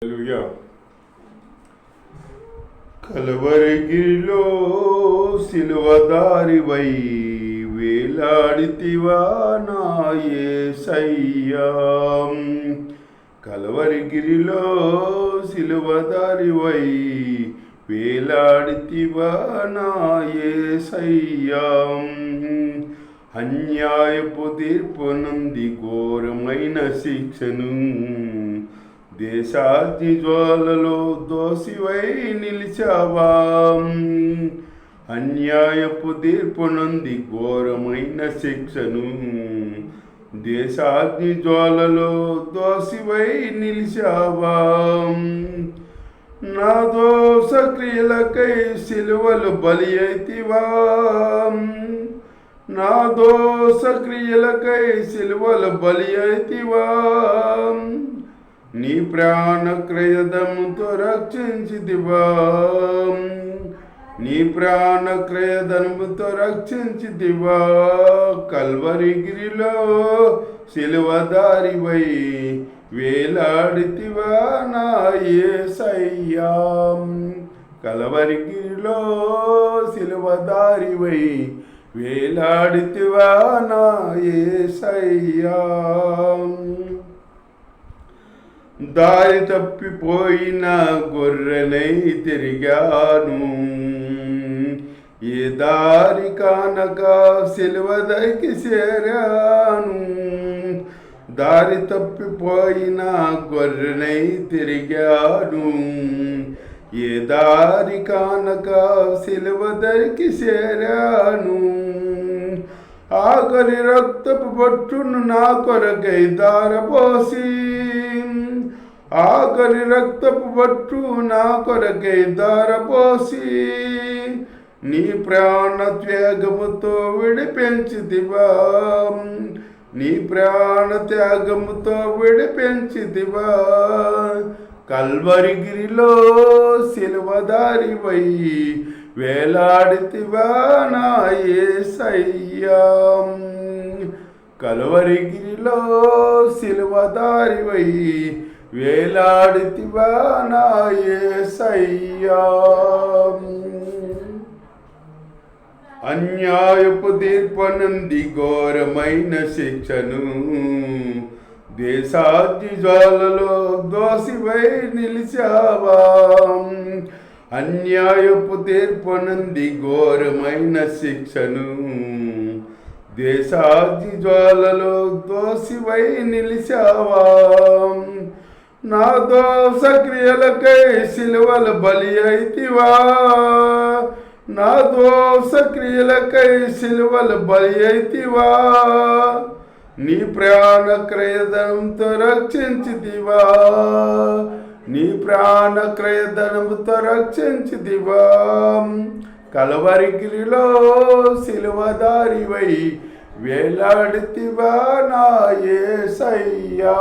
హల్లెలూయా. కలువరిగిరిలో సిలువదారివై వేలాడితివా నా యేసయ్యా. కలువరిగిరిలో సిలువదారివై వేలాడితివా నా యేసయ్యా. అన్యాయపు తీర్పు నుండి ఘోరమైన శిక్షను దేశాగ్ని జ్వాలలో దోషివై నిలిచావా. అన్యాయపు తీర్పు నుండి ఘోరమైన శిక్షను దేశాగ్ని జ్వాలలో దోషివై నిలిచావా. నా దోష క్రియలకై సిలువలు బలి అయితివా. నా దోష క్రియలకై సిలువలు బలి అయితివా. నీ ప్రాణ క్రయధముతో రక్షించితివా. నీ ప్రాణ క్రయధముతో రక్షించితివా. కల్వరిగిరిలో సిలువదారివై వేలాడితివా నా యేసయ్యా. కల్వరిగిరిలో సిలువదారివై వేలాడితివా నా యేసయ్యా. దారి తప్పిపోయిన గొర్రెనై తిరిగాను. ఏ దారి కానక సిలువ దగ్గరికి చేరాను. దారి తప్పిపోయిన గొర్రెనై తిరిగాను. ఏ దారి కానక సిలువ దగ్గరికి చేరాను. ఆఖరి రక్తపు బొట్టును నా కొరకై దారపోసి. ఆఖరి రక్తపు బొట్టు నా కొరకై దారపోసి. నీ ప్రాణ త్యాగముతో విడిపించితివా. నీ ప్రాణ త్యాగముతో విడిపించితివా. కల్వరిగిరిలో సిలువదారివై వేలాడితివా నా యేసయ్యా. కల్వరిగిరిలో సిలువదారివై వేలాడితివా నా యేసయ్యా. అన్యాయపు తీర్పు నుండి ఘోరమైన శిక్షను దేశాగ్ని జ్వాలలో దోషివై నిలిచావా. అన్యాయపు తీర్పు నుండి ఘోరమైన శిక్షను దేశాగ్ని జ్వాలలో దోషివై నిలిచావా. నా దోష క్రియలకై సిలువలు బలి అయితివా. నా దోష క్రియలకై సిలువలు బలి అయితివా. నీ ప్రాణ క్రయధనంతో రక్షించితివా. నీ ప్రాణ క్రయధనంతో రక్షించితివా. కల్వరిగిరిలో సిలువదారివై వేలాడితివా నా యేసయ్యా.